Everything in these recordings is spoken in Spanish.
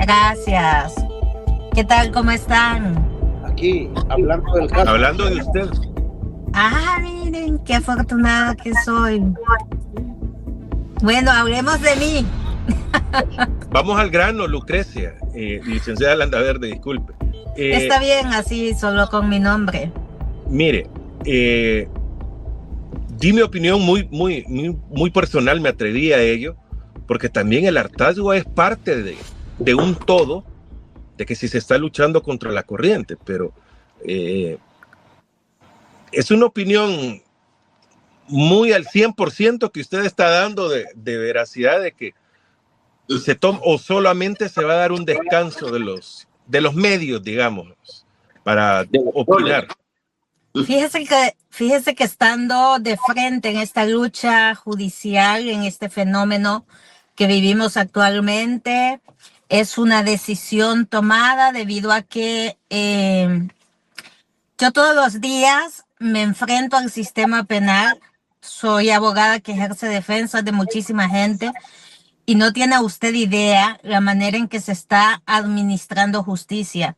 Gracias. ¿Qué tal? ¿Cómo están? Aquí, hablando del caso. Hablando de usted. Ah, miren, qué afortunada que soy. Bueno, hablemos de mí. Vamos al grano, Lucrecia. Licenciada Landaverde, disculpe. Está bien así, solo con mi nombre. Mire, di mi opinión muy personal, me atreví a ello, porque también el hartazgo es parte de un todo, de que si se está luchando contra la corriente, pero es una opinión muy al 100% que usted está dando de veracidad, de que se toma o solamente se va a dar un descanso de los medios, digamos, para opinar. Fíjese que estando de frente en esta lucha judicial, en este fenómeno que vivimos actualmente, es una decisión tomada debido a que yo todos los días me enfrento al sistema penal. Soy abogada que ejerce defensa de muchísima gente y no tiene usted idea la manera en que se está administrando justicia.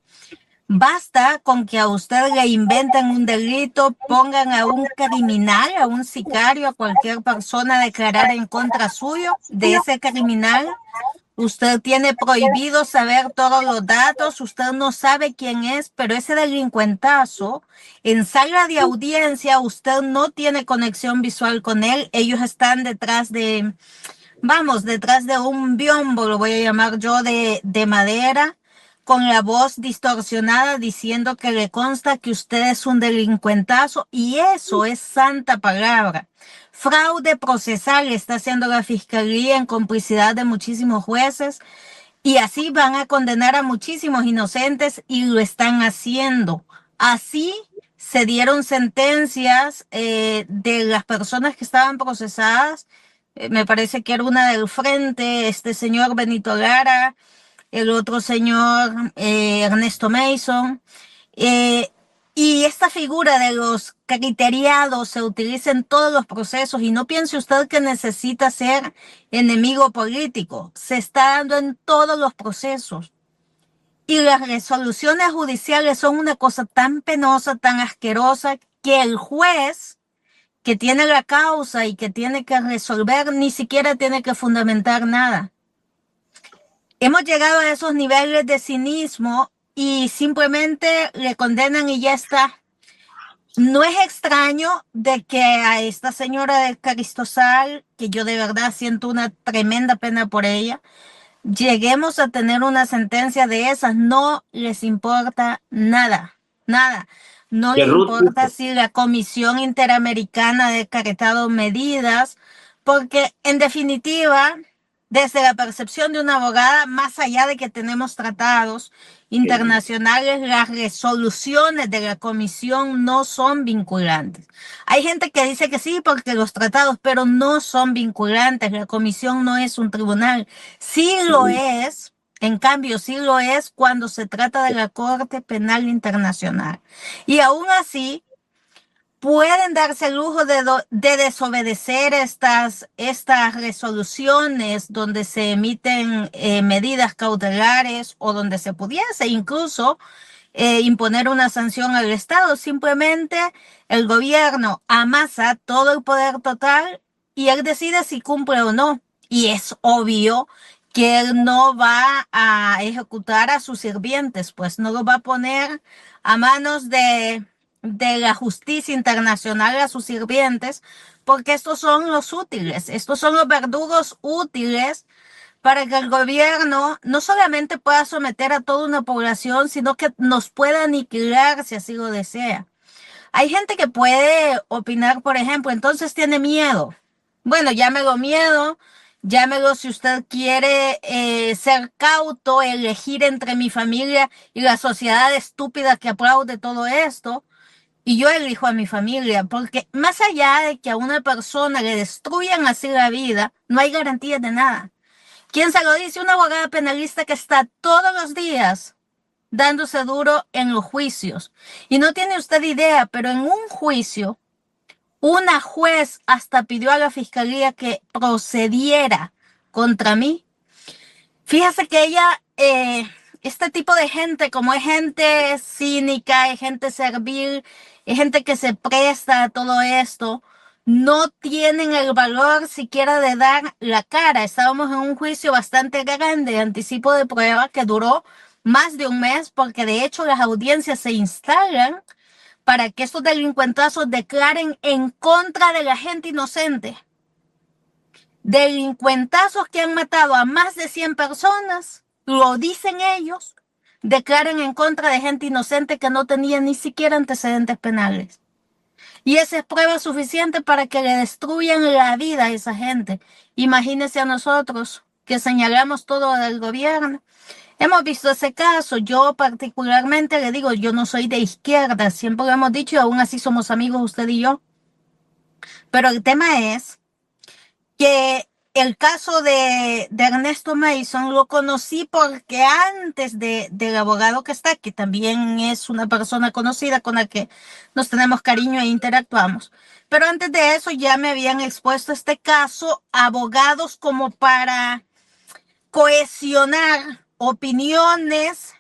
Basta con que a usted le inventen un delito, pongan a un criminal, a un sicario, a cualquier persona a declarar en contra suyo de ese criminal. Usted tiene prohibido saber todos los datos, usted no sabe quién es, pero ese delincuentazo, en sala de audiencia, usted no tiene conexión visual con él. Ellos están detrás de un biombo, lo voy a llamar yo, de madera, con la voz distorsionada diciendo que le consta que usted es un delincuentazo, y eso es santa palabra. Fraude procesal está haciendo la fiscalía en complicidad de muchísimos jueces, y así van a condenar a muchísimos inocentes y lo están haciendo. Así se dieron sentencias de las personas que estaban procesadas. Me parece que era una del frente, este señor Benito Lara, el otro señor Ernesto Mason. Y esta figura de los criteriados se utiliza en todos los procesos, y no piense usted que necesita ser enemigo político. Se está dando en todos los procesos. Y las resoluciones judiciales son una cosa tan penosa, tan asquerosa, que el juez que tiene la causa y que tiene que resolver ni siquiera tiene que fundamentar nada. Hemos llegado a esos niveles de cinismo y simplemente le condenan y ya está. No es extraño de que a esta señora del Cristosal, que yo de verdad siento una tremenda pena por ella, lleguemos a tener una sentencia de esas. No les importa nada, nada. No les importa si la Comisión Interamericana ha decretado medidas, porque en definitiva, desde la percepción de una abogada, más allá de que tenemos tratados internacionales, las resoluciones de la comisión no son vinculantes. Hay gente que dice que sí porque los tratados, pero no son vinculantes. La comisión no es un tribunal. Sí lo es. En cambio, sí lo es cuando se trata de la Corte Penal Internacional. Y aún así, pueden darse el lujo de desobedecer estas resoluciones donde se emiten medidas cautelares, o donde se pudiese incluso imponer una sanción al Estado. Simplemente el gobierno amasa todo el poder total y él decide si cumple o no. Y es obvio que él no va a ejecutar a sus sirvientes, pues no lo va a poner a manos de la justicia internacional a sus sirvientes, porque estos son los útiles, estos son los verdugos útiles para que el gobierno no solamente pueda someter a toda una población, sino que nos pueda aniquilar si así lo desea. Hay gente que puede opinar, por ejemplo, entonces tiene miedo. Bueno, llámelo miedo, llámelo, si usted quiere ser cauto, elegir entre mi familia y la sociedad estúpida que aplaude todo esto. Y yo elijo a mi familia, porque más allá de que a una persona le destruyan así la vida, no hay garantías de nada. ¿Quién se lo dice? Una abogada penalista que está todos los días dándose duro en los juicios. Y no tiene usted idea, pero en un juicio, una juez hasta pidió a la fiscalía que procediera contra mí. Fíjese que ella este tipo de gente, como es gente cínica, es gente servil, es gente que se presta a todo esto, no tienen el valor siquiera de dar la cara. Estábamos en un juicio bastante grande de anticipo de prueba que duró más de un mes, porque de hecho las audiencias se instalan para que estos delincuentazos declaren en contra de la gente inocente. Delincuentazos que han matado a más de 100 personas, lo dicen ellos, declaran en contra de gente inocente que no tenía ni siquiera antecedentes penales. Y esa es prueba suficiente para que le destruyan la vida a esa gente. Imagínense a nosotros que señalamos todo del gobierno. Hemos visto ese caso. Yo particularmente le digo, yo no soy de izquierda, siempre lo hemos dicho y aún así somos amigos usted y yo. Pero el tema es que el caso de Ernesto Mason lo conocí porque antes del abogado que está, que también es una persona conocida con la que nos tenemos cariño e interactuamos, pero antes de eso ya me habían expuesto este caso abogados como para cohesionar opiniones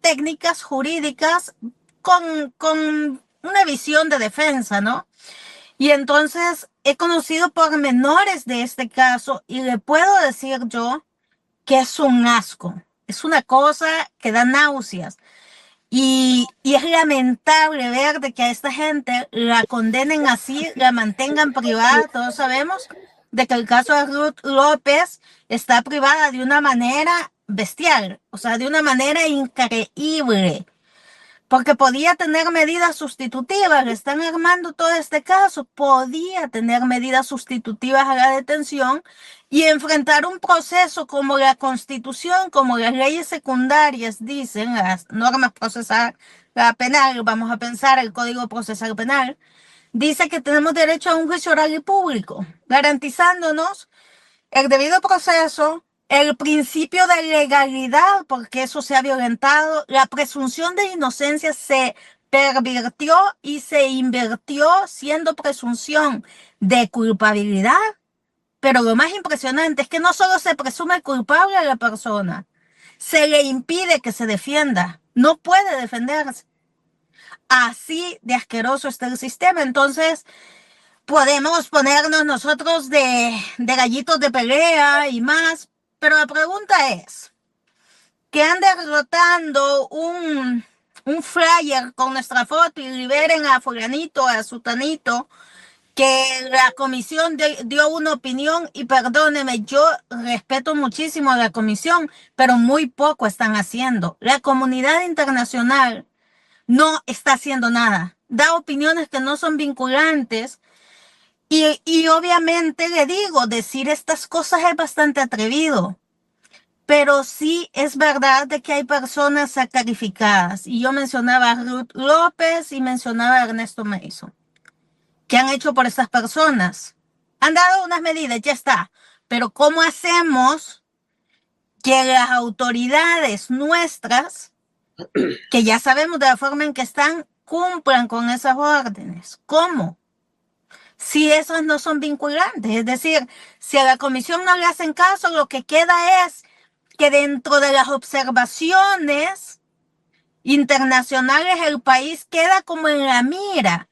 técnicas, jurídicas, con una visión de defensa, ¿no? Y entonces he conocido pormenores de este caso y le puedo decir yo que es un asco. Es una cosa que da náuseas. Y es lamentable ver de que a esta gente la condenen así, la mantengan privada. Todos sabemos de que el caso de Ruth López está privada de una manera bestial, o sea, de una manera increíble. Porque podía tener medidas sustitutivas, le están armando todo este caso, podía tener medidas sustitutivas a la detención y enfrentar un proceso como la Constitución, como las leyes secundarias dicen, las normas procesal penal, vamos a pensar el Código Procesal Penal, dice que tenemos derecho a un juicio oral y público, garantizándonos el debido proceso, el principio de legalidad, porque eso se ha violentado, la presunción de inocencia se pervirtió y se invirtió siendo presunción de culpabilidad. Pero lo más impresionante es que no solo se presume culpable a la persona, se le impide que se defienda, no puede defenderse. Así de asqueroso está el sistema. Entonces, podemos ponernos nosotros de gallitos de pelea y más, pero la pregunta es, que anden rotando un flyer con nuestra foto y liberen a fulanito, a sutanito, que la comisión dio una opinión y perdóneme, yo respeto muchísimo a la comisión, pero muy poco están haciendo. La comunidad internacional no está haciendo nada, da opiniones que no son vinculantes. Y obviamente le digo, decir estas cosas es bastante atrevido, pero sí es verdad de que hay personas sacrificadas. Y yo mencionaba a Ruth López y mencionaba a Ernesto Mason. ¿Qué han hecho por estas personas? Han dado unas medidas, ya está. Pero ¿cómo hacemos que las autoridades nuestras, que ya sabemos de la forma en que están, cumplan con esas órdenes? ¿Cómo? Si esas no son vinculantes, es decir, si a la comisión no le hacen caso, lo que queda es que dentro de las observaciones internacionales el país queda como en la mira,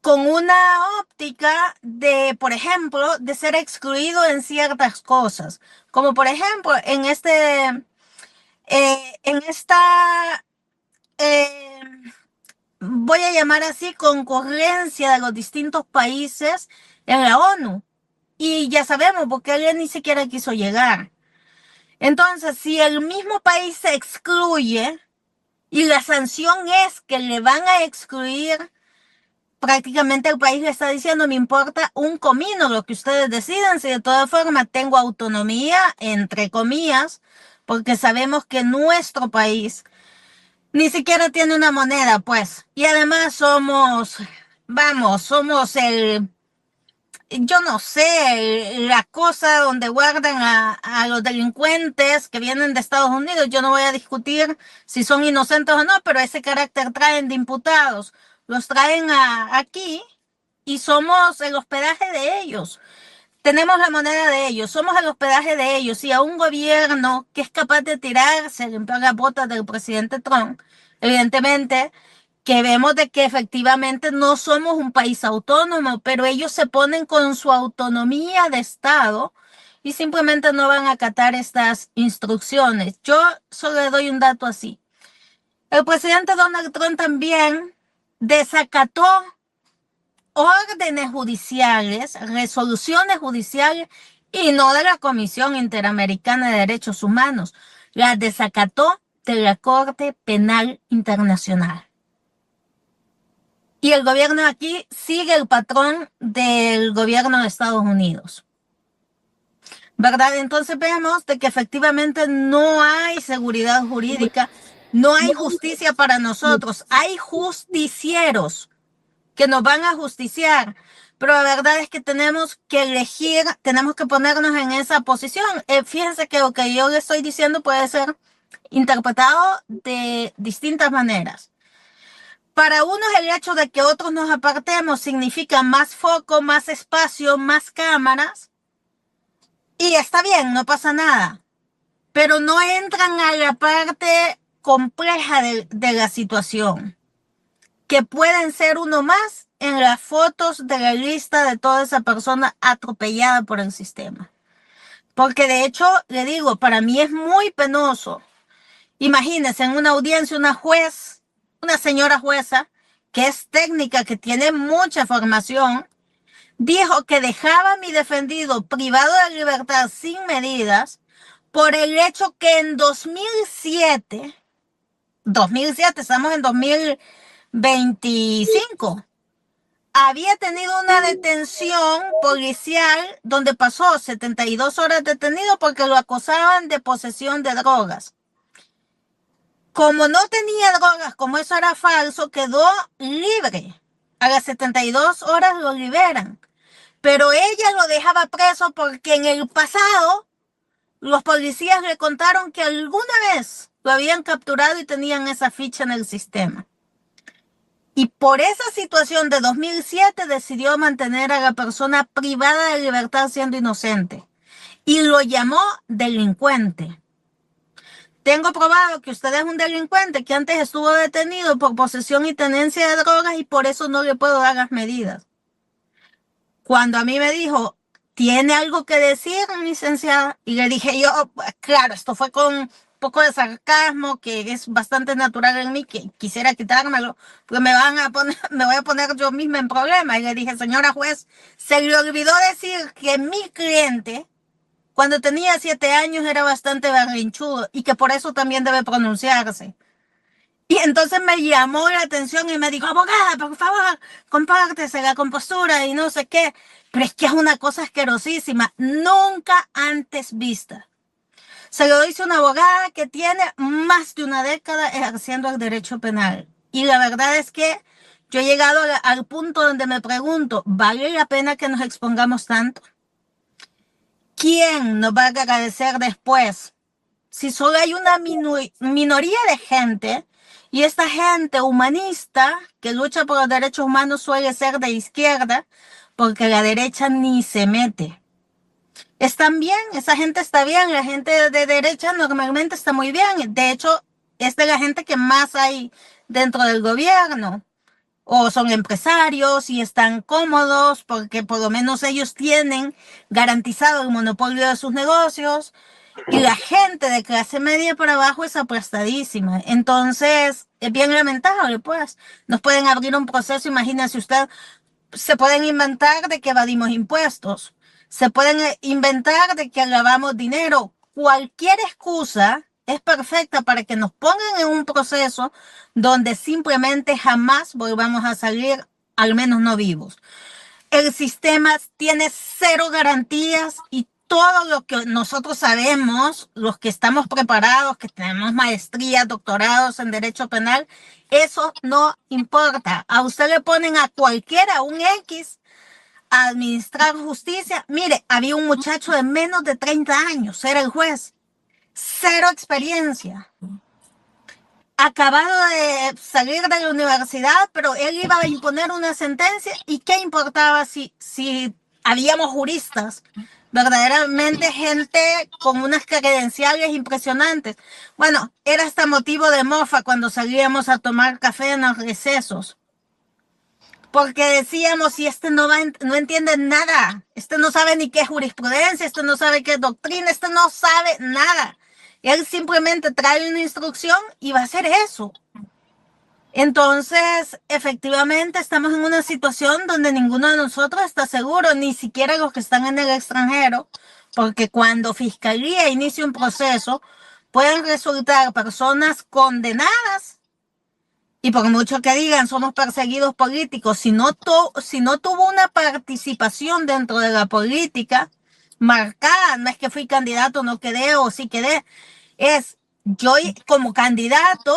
con una óptica de, por ejemplo, de ser excluido en ciertas cosas, como por ejemplo en esta voy a llamar así, concurrencia de los distintos países en la ONU. Y ya sabemos, porque él ni siquiera quiso llegar. Entonces, si el mismo país se excluye y la sanción es que le van a excluir, prácticamente el país le está diciendo, me importa un comino lo que ustedes decidan, si de todas formas tengo autonomía, entre comillas, porque sabemos que nuestro país ni siquiera tiene una moneda, pues. Y además somos yo no sé, la cosa donde guardan a los delincuentes que vienen de Estados Unidos. Yo no voy a discutir si son inocentes o no, pero ese carácter traen de imputados. Los traen aquí y somos el hospedaje de ellos. tenemos la moneda de ellos, somos el hospedaje de ellos, y a un gobierno que es capaz de tirarse, limpiar las botas del presidente Trump, evidentemente que vemos de que efectivamente no somos un país autónomo, pero ellos se ponen con su autonomía de Estado y simplemente no van a acatar estas instrucciones. Yo solo le doy un dato así. El presidente Donald Trump también desacató órdenes judiciales, resoluciones judiciales, y no de la Comisión Interamericana de Derechos Humanos, las desacató de la Corte Penal Internacional. Y el gobierno aquí sigue el patrón del gobierno de Estados Unidos, ¿verdad? Entonces vemos de que efectivamente no hay seguridad jurídica, no hay justicia para nosotros, hay justicieros que nos van a justiciar, pero la verdad es que tenemos que elegir, tenemos que ponernos en esa posición. Fíjense que lo que yo le estoy diciendo puede ser interpretado de distintas maneras. Para unos el hecho de que otros nos apartemos significa más foco, más espacio, más cámaras, y está bien, no pasa nada, pero no entran a la parte compleja de la situación, que pueden ser uno más en las fotos de la lista de toda esa persona atropellada por el sistema. Porque de hecho, le digo, para mí es muy penoso. Imagínense, en una audiencia, una señora jueza, que es técnica, que tiene mucha formación, dijo que dejaba a mi defendido privado de libertad sin medidas por el hecho que en 2007, estamos en 2025, había tenido una detención policial donde pasó 72 horas detenido porque lo acusaban de posesión de drogas. Como no tenía drogas, como eso era falso, quedó libre. A las 72 horas lo liberan. Pero ella lo dejaba preso porque en el pasado los policías le contaron que alguna vez lo habían capturado y tenían esa ficha en el sistema. Y por esa situación de 2007 decidió mantener a la persona privada de libertad siendo inocente. Y lo llamó delincuente. Tengo probado que usted es un delincuente que antes estuvo detenido por posesión y tenencia de drogas y por eso no le puedo dar las medidas. Cuando a mí me dijo, ¿tiene algo que decir, licenciada? Y le dije yo, claro, esto fue con un poco de sarcasmo, que es bastante natural en mí, que quisiera quitármelo, porque me voy a poner yo misma en problema. Y le dije, señora juez, se le olvidó decir que mi cliente, cuando tenía 7 años, era bastante berrinchudo y que por eso también debe pronunciarse. Y entonces me llamó la atención y me dijo, abogada, por favor, compártese la compostura y no sé qué. Pero es que es una cosa asquerosísima, nunca antes vista. Se lo dice una abogada que tiene más de una década ejerciendo el derecho penal. Y la verdad es que yo he llegado al punto donde me pregunto, ¿vale la pena que nos expongamos tanto? ¿Quién nos va a agradecer después? Si solo hay una minoría de gente, y esta gente humanista que lucha por los derechos humanos suele ser de izquierda, porque la derecha ni se mete. Están bien, esa gente está bien, la gente de derecha normalmente está muy bien. De hecho, es de la gente que más hay dentro del gobierno. O son empresarios y están cómodos porque por lo menos ellos tienen garantizado el monopolio de sus negocios. Y la gente de clase media para abajo es aplastadísima. Entonces, es bien lamentable, pues. Nos pueden abrir un proceso, imagínese usted, se pueden inventar de que evadimos impuestos. Se pueden inventar de que lavamos dinero. Cualquier excusa es perfecta para que nos pongan en un proceso donde simplemente jamás volvamos a salir, al menos no vivos. El sistema tiene 0 garantías y todo lo que nosotros sabemos, los que estamos preparados, que tenemos maestrías, doctorados en derecho penal, eso no importa. A usted le ponen a cualquiera un X a administrar justicia. Mire, había un muchacho de menos de 30 años, era el juez. 0 experiencia. Acabado de salir de la universidad, pero él iba a imponer una sentencia y qué importaba si habíamos juristas, verdaderamente gente con unas credenciales impresionantes. Bueno, era hasta motivo de mofa cuando salíamos a tomar café en los recesos. Porque decíamos, si este no entiende nada, este no sabe ni qué es jurisprudencia, este no sabe qué es doctrina, este no sabe nada. Él simplemente trae una instrucción y va a hacer eso. Entonces, efectivamente, estamos en una situación donde ninguno de nosotros está seguro, ni siquiera los que están en el extranjero, porque cuando Fiscalía inicie un proceso, pueden resultar personas condenadas. Y por mucho que digan somos perseguidos políticos, si no tuvo una participación dentro de la política marcada, no es que fui candidato, no quedé o sí quedé, es yo como candidato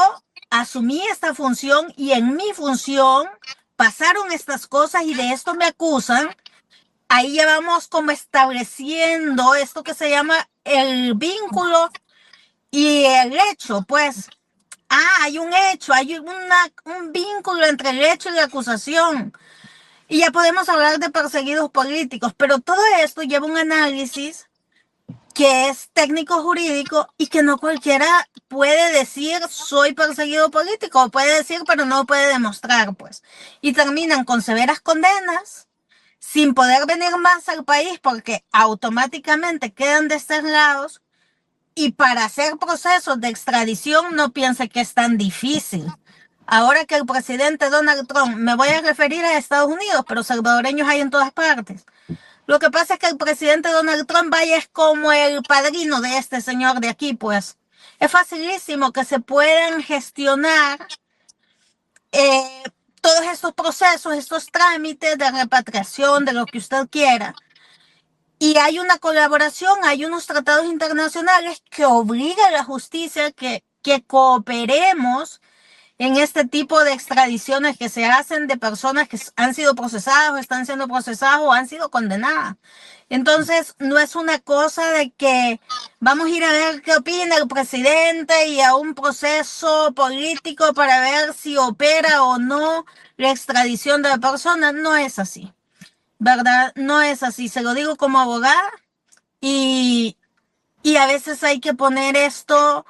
asumí esta función y en mi función pasaron estas cosas y de esto me acusan. Ahí ya vamos como estableciendo esto que se llama el vínculo y el hecho, pues. Hay un hecho, hay un vínculo entre el hecho y la acusación. Y ya podemos hablar de perseguidos políticos, pero todo esto lleva un análisis que es técnico jurídico y que no cualquiera puede decir soy perseguido político, puede decir pero no puede demostrar, pues. Y terminan con severas condenas, sin poder venir más al país porque automáticamente quedan desterrados. Y para hacer procesos de extradición no piense que es tan difícil. Ahora que el presidente Donald Trump, me voy a referir a Estados Unidos, pero salvadoreños hay en todas partes. Lo que pasa es que el presidente Donald Trump vaya es como el padrino de este señor de aquí, pues. Es facilísimo que se puedan gestionar todos estos procesos, estos trámites de repatriación, de lo que usted quiera. Y hay una colaboración, hay unos tratados internacionales que obligan a la justicia que cooperemos en este tipo de extradiciones que se hacen de personas que han sido procesadas o están siendo procesadas o han sido condenadas. Entonces, no es una cosa de que vamos a ir a ver qué opina el presidente y a un proceso político para ver si opera o no la extradición de la persona. No es así. ¿Verdad? No es así, se lo digo como abogada y a veces hay que poner esto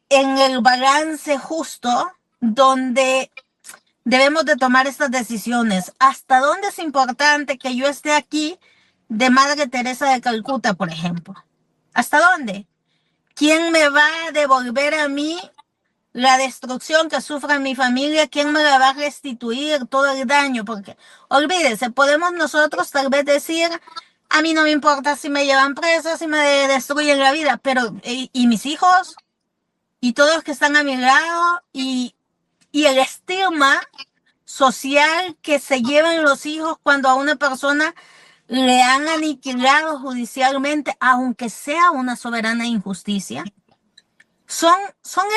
en el balance justo donde debemos de tomar estas decisiones. ¿Hasta dónde es importante que yo esté aquí de Madre Teresa de Calcuta, por ejemplo? ¿Hasta dónde? ¿Quién me va a devolver a mí la destrucción que sufre mi familia? ¿Quién me la va a restituir todo el daño? Porque olvídese, podemos nosotros tal vez decir, a mí no me importa si me llevan presa, si me destruyen la vida, pero ¿y mis hijos? Y todos los que están a mi lado y el estigma social que se llevan los hijos cuando a una persona le han aniquilado judicialmente, aunque sea una soberana injusticia. Son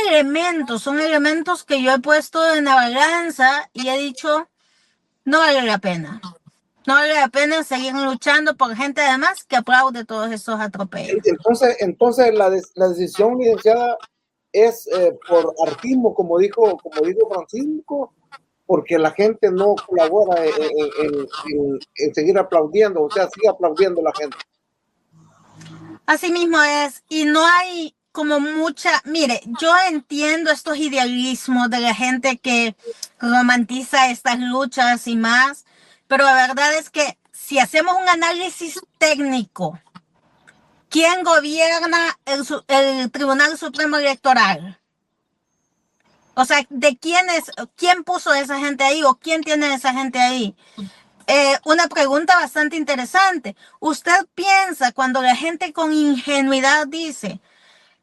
elementos que yo he puesto en la balanza y he dicho, no vale la pena. No vale la pena seguir luchando por gente además que aplaude todos esos atropellos. Entonces la decisión, licenciada, es por artismo, como dijo Francisco, porque la gente no colabora en seguir aplaudiendo, o sea, sigue aplaudiendo la gente. Así mismo es, y no hay como mucha, mire, yo entiendo estos idealismos de la gente que romantiza estas luchas y más, pero la verdad es que si hacemos un análisis técnico, ¿quién gobierna el Tribunal Supremo Electoral? O sea, ¿quién puso a esa gente ahí o quién tiene a esa gente ahí? Una pregunta bastante interesante. ¿Usted piensa cuando la gente con ingenuidad dice,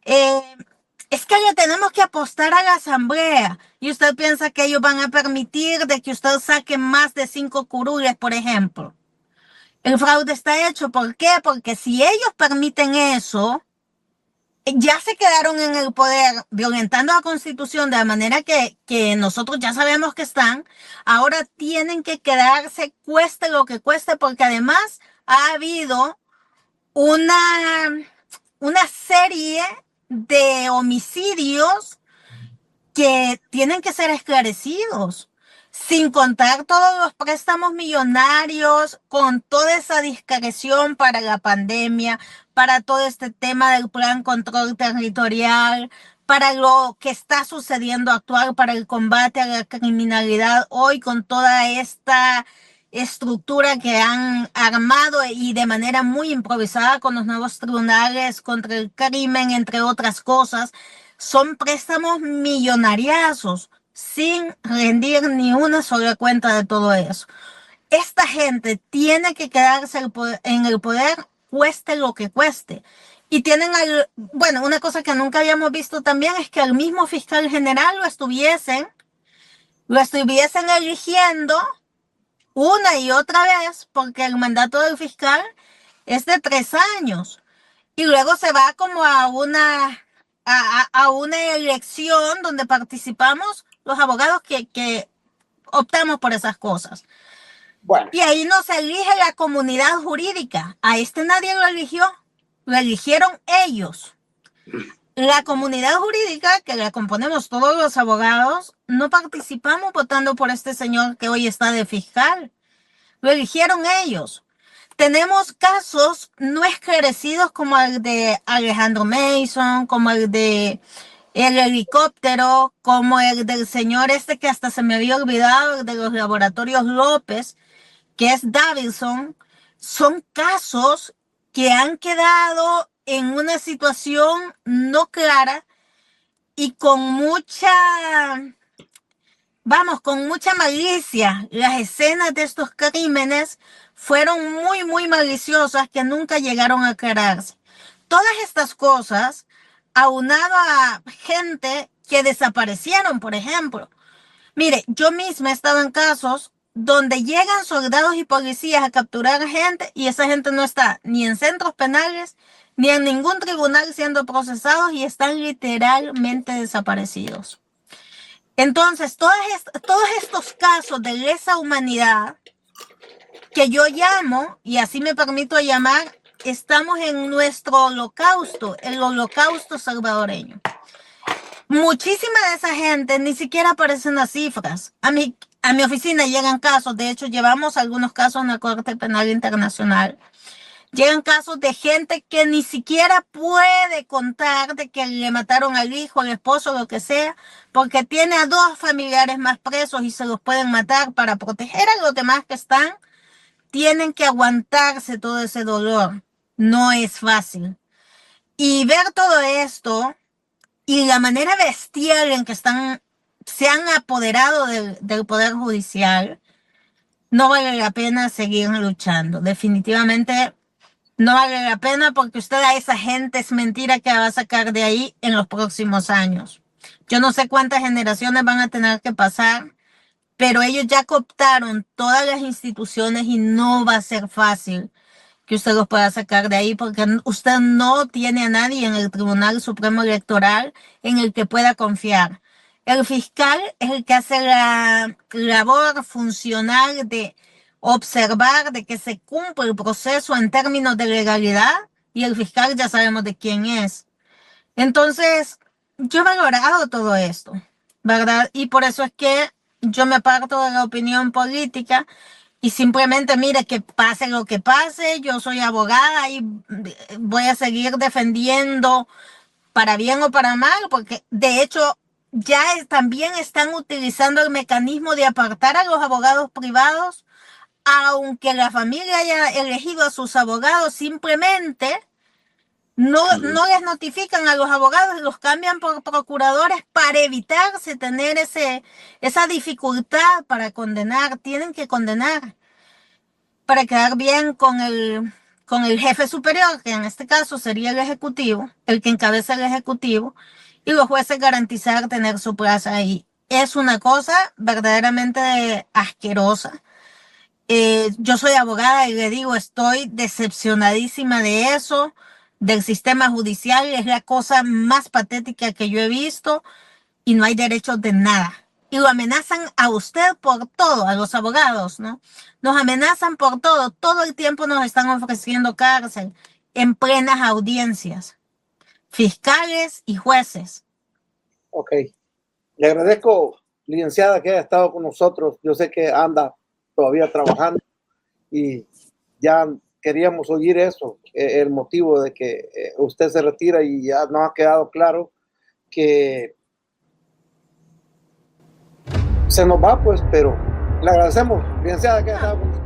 es que le tenemos que apostar a la asamblea, y usted piensa que ellos van a permitir de que usted saque más de 5 curules, por ejemplo? El fraude está hecho. ¿Por qué? Porque si ellos permiten eso, ya se quedaron en el poder violentando la Constitución de la manera que nosotros ya sabemos que están. Ahora tienen que quedarse cueste lo que cueste, porque además ha habido una serie de homicidios que tienen que ser esclarecidos. sin contar todos los préstamos millonarios, con toda esa discreción para la pandemia, para todo este tema del plan control territorial, para lo que está sucediendo actual, para el combate a la criminalidad hoy, con toda esta estructura que han armado y de manera muy improvisada con los nuevos tribunales contra el crimen, entre otras cosas. Son préstamos millonariazos sin rendir ni una sola cuenta de todo eso. Esta gente tiene que quedarse en el poder, cueste lo que cueste. Y tienen, bueno, una cosa que nunca habíamos visto también es que al mismo fiscal general lo estuviesen eligiendo una y otra vez, porque el mandato del fiscal es de 3 años. Y luego se va como a una elección donde participamos los abogados que optamos por esas cosas. Bueno. Y ahí no se elige la comunidad jurídica. A este nadie lo eligió. Lo eligieron ellos. La comunidad jurídica, que la componemos todos los abogados, no participamos votando por este señor que hoy está de fiscal. Lo eligieron ellos. Tenemos casos no esclarecidos como el de Alejandro Mason, como el de el helicóptero, como el del señor este que hasta se me había olvidado, el de los laboratorios López, que es Davidson. Son casos que han quedado en una situación no clara y con mucha malicia. Las escenas de estos crímenes fueron muy, muy maliciosas que nunca llegaron a aclararse. Todas estas cosas, aunado a gente que desaparecieron, por ejemplo. Mire, yo misma he estado en casos donde llegan soldados y policías a capturar gente y esa gente no está ni en centros penales ni en ningún tribunal siendo procesados y están literalmente desaparecidos. Entonces, todos estos casos de lesa humanidad que yo llamo, y así me permito llamar, estamos en nuestro holocausto, el holocausto salvadoreño. Muchísima de esa gente ni siquiera aparecen las cifras. A mi oficina llegan casos, de hecho llevamos algunos casos en la Corte Penal Internacional. Llegan casos de gente que ni siquiera puede contar de que le mataron al hijo, al esposo, lo que sea, porque tiene a 2 familiares más presos y se los pueden matar para proteger a los demás que están. Tienen que aguantarse todo ese dolor. No es fácil. Y ver todo esto y la manera bestial en que se han apoderado del Poder Judicial, no vale la pena seguir luchando. Definitivamente no vale la pena porque usted a esa gente es mentira que va a sacar de ahí en los próximos años. Yo no sé cuántas generaciones van a tener que pasar, pero ellos ya cooptaron todas las instituciones y no va a ser fácil que usted los pueda sacar de ahí porque usted no tiene a nadie en el Tribunal Supremo Electoral en el que pueda confiar. El fiscal es el que hace la labor funcional de observar de que se cumple el proceso en términos de legalidad y el fiscal ya sabemos de quién es. Entonces, yo he valorado todo esto, ¿verdad? Y por eso es que yo me aparto de la opinión política y simplemente, mire, que pase lo que pase, yo soy abogada y voy a seguir defendiendo para bien o para mal, porque de hecho ya también están utilizando el mecanismo de apartar a los abogados privados, aunque la familia haya elegido a sus abogados, simplemente no les notifican a los abogados, los cambian por procuradores para evitarse tener esa dificultad para condenar. Tienen que condenar para quedar bien con el jefe superior, que en este caso sería el ejecutivo, el que encabeza el ejecutivo, y los jueces garantizar tener su plaza ahí. Es una cosa verdaderamente asquerosa. Yo soy abogada y le digo, estoy decepcionadísima de eso, del sistema judicial. Es la cosa más patética que yo he visto y no hay derechos de nada. Y lo amenazan a usted por todo, a los abogados, ¿no? Nos amenazan por todo. Todo el tiempo nos están ofreciendo cárcel en plenas audiencias. Fiscales y jueces. Ok. Le agradezco licenciada, que haya estado con nosotros. Yo sé que anda todavía trabajando y ya queríamos oír eso, el motivo de que usted se retira, y ya nos ha quedado claro que se nos va, pues, pero le agradecemos, licenciada, que haya estado con nosotros.